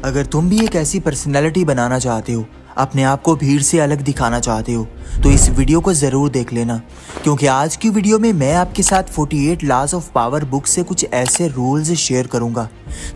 अगर तुम भी एक ऐसी पर्सनैलिटी बनाना चाहते हो, अपने आप को भीड़ से अलग दिखाना चाहते हो, तो इस वीडियो को ज़रूर देख लेना, क्योंकि आज की वीडियो में मैं आपके साथ 48 लॉज ऑफ पावर बुक से कुछ ऐसे रूल्स शेयर करूंगा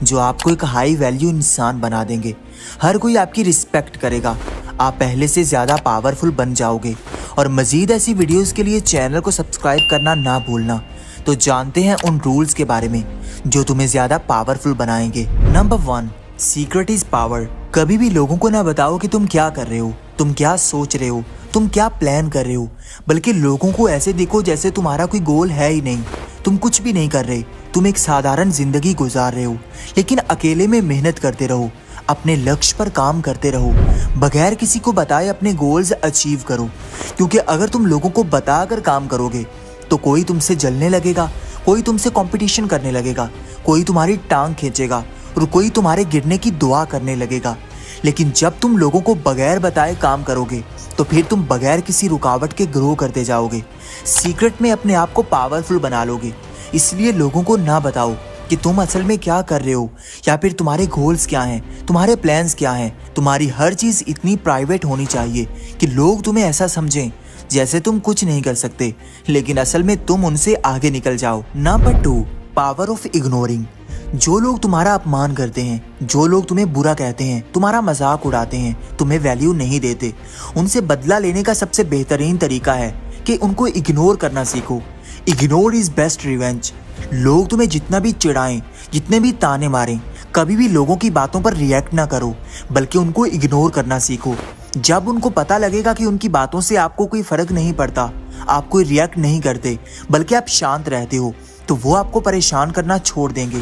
जो आपको एक हाई वैल्यू इंसान बना देंगे। हर कोई आपकी रिस्पेक्ट करेगा, आप पहले से ज़्यादा पावरफुल बन जाओगे। और मज़ीद ऐसी वीडियोज़ के लिए चैनल को सब्सक्राइब करना ना भूलना। तो जानते हैं उन रूल्स के बारे में जो तुम्हें ज़्यादा पावरफुल बनाएंगे। Number 1, secret is power. कभी भी लोगों को ना बताओ कि तुम क्या कर रहे हो, तुम क्या सोच रहे हो, तुम क्या प्लान कर रहे हो, बल्कि लोगों को ऐसे देखो जैसे तुम्हारा कोई गोल है ही नहीं। तुम कुछ भी नहीं कर रहे, तुम एक साधारण जिंदगी गुजार रहे हो, लेकिन अकेले में मेहनत करते रहो, अपने लक्ष्य पर काम करते रहो, बगैर किसी को बताए अपने गोल्स अचीव करो। क्योंकि अगर तुम लोगों को बताकर काम करोगे तो कोई तुमसे जलने लगेगा, कोई तुमसे कंपटीशन करने लगेगा, कोई तुम्हारी टांग खींचेगा और कोई तुम्हारे गिरने की दुआ करने लगेगा। लेकिन जब तुम लोगों को बगैर बताए काम करोगे तो फिर तुम बगैर किसी रुकावट के ग्रो करते जाओगे। सीक्रेट में अपने आप को पावरफुल बना लोगे। इसलिए लोगों को ना बताओ कि तुम असल में क्या कर रहे हो या फिर तुम्हारे गोल्स क्या हैं, तुम्हारे प्लान्स क्या हैं। तुम्हारी हर चीज़ इतनी प्राइवेट होनी चाहिए कि लोग तुम्हें ऐसा समझें जैसे तुम कुछ नहीं कर सकते, लेकिन असल में तुम उनसे आगे निकल जाओ। Number 2, power of ignoring. जो लोग तुम्हारा अपमान करते हैं, जो लोग तुम्हें बुरा कहते हैं, तुम्हारा मजाक उड़ाते हैं, तुम्हें वैल्यू नहीं देते, उनसे बदला लेने का सबसे बेहतरीन तरीका है कि उनको इग्नोर करना सीखो। Ignore is best revenge. लोग तुम्हें जितना भी चिढ़ाएं, जितने भी ताने मारें, कभी भी लोगों की बातों पर रिएक्ट ना करो, बल्कि उनको इग्नोर करना सीखो। जब उनको पता लगेगा कि उनकी बातों से आपको कोई फर्क नहीं पड़ता, आप कोई रिएक्ट नहीं करते, बल्कि आप शांत रहते हो, तो वो आपको परेशान करना छोड़ देंगे।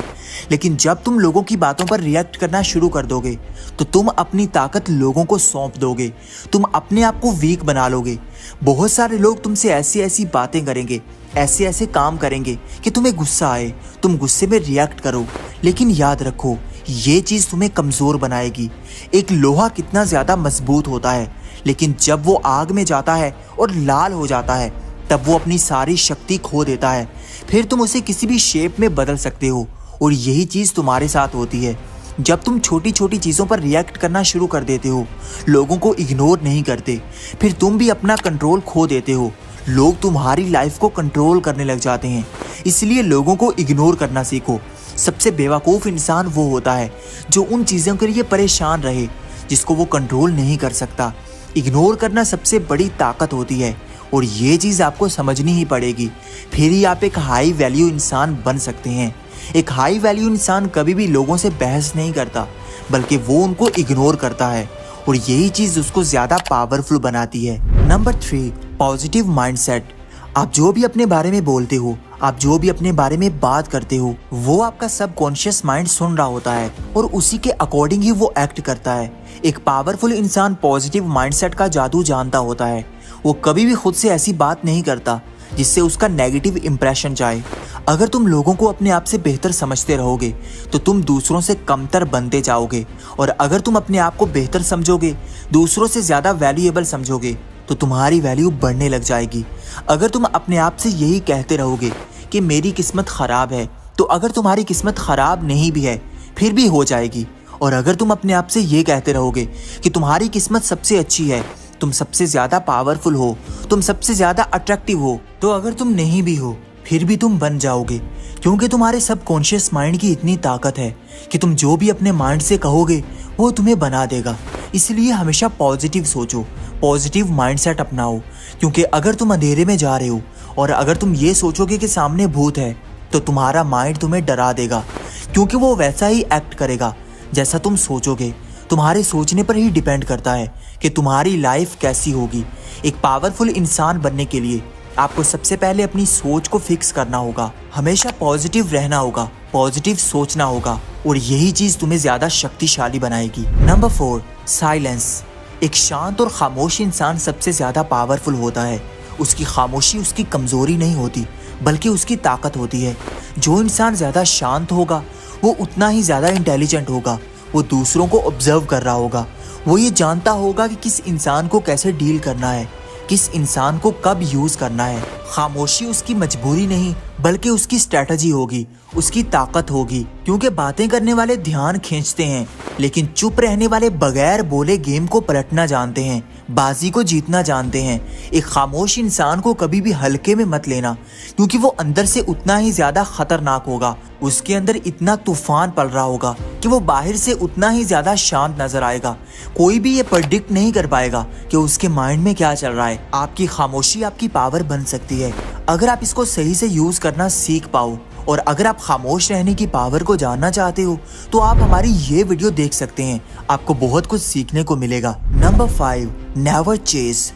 लेकिन जब तुम लोगों की बातों पर रिएक्ट करना शुरू कर दोगे तो तुम अपनी ताकत लोगों को सौंप दोगे, तुम अपने आप को वीक बना लोगे। बहुत सारे लोग तुमसे ऐसी ऐसी बातें करेंगे, ऐसे ऐसे काम करेंगे कि तुम्हें गुस्सा आए, तुम गुस्से में रिएक्ट करो। लेकिन याद रखो, ये चीज़ तुम्हें कमज़ोर बनाएगी। एक लोहा कितना ज़्यादा मजबूत होता है, लेकिन जब वो आग में जाता है और लाल हो जाता है तब वो अपनी सारी शक्ति खो देता है। फिर तुम उसे किसी भी शेप में बदल सकते हो, और यही चीज़ तुम्हारे साथ होती है। जब तुम छोटी छोटी चीज़ों पर रिएक्ट करना शुरू कर देते हो, लोगों को इग्नोर नहीं करते, फिर तुम भी अपना कंट्रोल खो देते हो। लोग तुम्हारी लाइफ को कंट्रोल करने लग जाते हैं। इसलिए लोगों को इग्नोर करना सीखो। सबसे बेवकूफ़ इंसान वो होता है जो उन चीज़ों के लिए परेशान रहे जिसको वो कंट्रोल नहीं कर सकता। इग्नोर करना सबसे बड़ी ताकत होती है, और ये चीज़ आपको समझनी ही पड़ेगी, फिर ही आप एक हाई वैल्यू इंसान बन सकते हैं। एक हाई वैल्यू इंसान कभी भी लोगों से बहस नहीं करता, बल्कि वो उनको इग्नोर करता है, और यही चीज़ उसको ज़्यादा पावरफुल बनाती है। Number 3, positive mindset. आप जो भी अपने बारे में बोलते हो, आप जो भी अपने बारे में बात करते हो, वो आपका सबकॉन्शियस माइंड सुन रहा होता है और उसी के अकॉर्डिंग ही वो एक्ट करता है। एक पावरफुल इंसान पॉजिटिव माइंडसेट का जादू जानता होता है। वो कभी भी खुद से ऐसी बात नहीं करता जिससे उसका नेगेटिव इंप्रेशन जाए। अगर तुम लोगों को अपने आप से बेहतर समझते रहोगे तो तुम दूसरों से कमतर बनते जाओगे, और अगर तुम अपने आप को बेहतर समझोगे, दूसरों से ज़्यादा वैल्यूएबल समझोगे, तो तुम्हारी वैल्यू बढ़ने लग जाएगी। अगर तुम अपने आप से यही कहते रहोगे कि मेरी किस्मत ख़राब है, तो अगर तुम्हारी किस्मत ख़राब नहीं भी है फिर भी हो जाएगी। और अगर तुम अपने आप से ये कहते रहोगे कि तुम्हारी किस्मत सबसे अच्छी है, तुम सबसे ज़्यादा पावरफुल हो, तुम सबसे ज़्यादा अट्रैक्टिव हो, तो अगर तुम नहीं भी हो फिर भी तुम बन जाओगे। क्योंकि तुम्हारे सबकॉन्शियस माइंड की इतनी ताकत है कि तुम जो भी अपने माइंड से कहोगे वो तुम्हें बना देगा। इसलिए हमेशा पॉजिटिव सोचो, पॉजिटिव माइंडसेट अपनाओ। क्योंकि अगर तुम अंधेरे में जा रहे हो और अगर तुम ये सोचोगे कि सामने भूत है, तो तुम्हारा माइंड तुम्हें डरा देगा, क्योंकि वो वैसा ही एक्ट करेगा जैसा तुम सोचोगे। तुम्हारे सोचने पर ही डिपेंड करता है कि तुम्हारी लाइफ कैसी होगी। एक पावरफुल इंसान बनने के लिए आपको सबसे पहले अपनी सोच को फिक्स करना होगा। हमेशा पॉजिटिव रहना होगा, पॉजिटिव सोचना होगा, और यही चीज़ तुम्हें ज़्यादा शक्तिशाली बनाएगी। Number 4, silence. एक शांत और खामोश इंसान सबसे ज़्यादा पावरफुल होता है। उसकी खामोशी उसकी कमज़ोरी नहीं होती, बल्कि उसकी ताकत होती है। जो इंसान ज़्यादा शांत होगा वो उतना ही ज़्यादा इंटेलिजेंट होगा। वो दूसरों को ऑब्जर्व कर रहा होगा, वो ये जानता होगा कि किस इंसान को कैसे डील करना है, किस इंसान को कब यूज़ करना है। खामोशी उसकी मजबूरी नहीं बल्कि उसकी स्ट्रैटेजी होगी, उसकी ताकत होगी। क्योंकि बातें करने वाले ध्यान खींचते हैं, लेकिन चुप रहने वाले बगैर बोले गेम को पलटना जानते हैं, बाजी को जीतना जानते हैं। एक खामोश इंसान को कभी भी हल्के में मत लेना, क्योंकि वो अंदर से उतना ही ज्यादा खतरनाक होगा। उसके अंदर इतना तूफान पल रहा होगा कि वो बाहर से उतना ही ज्यादा शांत नजर आएगा। कोई भी ये प्रेडिक्ट नहीं कर पाएगा कि उसके माइंड में क्या चल रहा है। आपकी खामोशी आपकी पावर बन सकती है अगर आप इसको सही से यूज करना सीख पाओ। और अगर आप खामोश रहने की पावर को जानना चाहते हो तो आप हमारी ये वीडियो देख सकते हैं, आपको बहुत कुछ सीखने को मिलेगा। Number 5, never chase.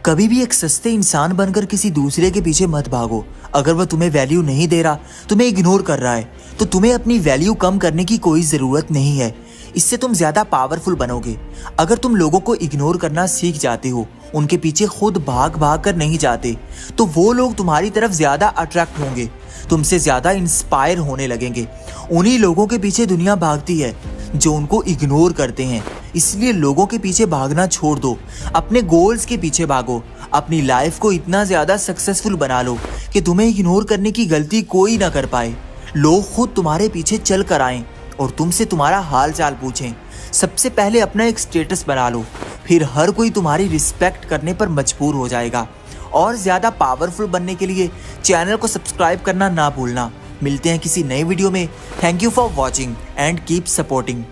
कभी भी एक सस्ते इंसान बनकर किसी दूसरे के पीछे मत भागो। अगर वह तुम्हें वैल्यू नहीं दे रहा, तुम्हें इग्नोर कर रहा है, तो तुम्हें अपनी वैल्यू कम करने की कोई जरूरत नहीं है। इससे तुम ज्यादा पावरफुल बनोगे। अगर तुम लोगों को इग्नोर करना सीख जाते हो, उनके पीछे खुद भाग भाग कर नहीं जाते, तो वो लोग तुम्हारी तरफ ज्यादा अट्रैक्ट होंगे, तुमसे ज्यादा इंस्पायर होने लगेंगे। उन्हीं लोगों के पीछे दुनिया भागती है जो उनको इग्नोर करते हैं। इसलिए लोगों के पीछे भागना छोड़ दो, अपने गोल्स के पीछे भागो। अपनी लाइफ को इतना ज्यादा सक्सेसफुल बना लो कि तुम्हें इग्नोर करने की गलती कोई ना कर पाए। लोग खुद तुम्हारे पीछे चल कर आएं और तुमसे तुम्हारा हाल चाल पूछें। सबसे पहले अपना एक स्टेटस बना लो, फिर हर कोई तुम्हारी रिस्पेक्ट करने पर मजबूर हो जाएगा। और ज्यादा पावरफुल बनने के लिए चैनल को सब्सक्राइब करना ना भूलना। मिलते हैं किसी नई वीडियो में। Thank you for watching and keep supporting.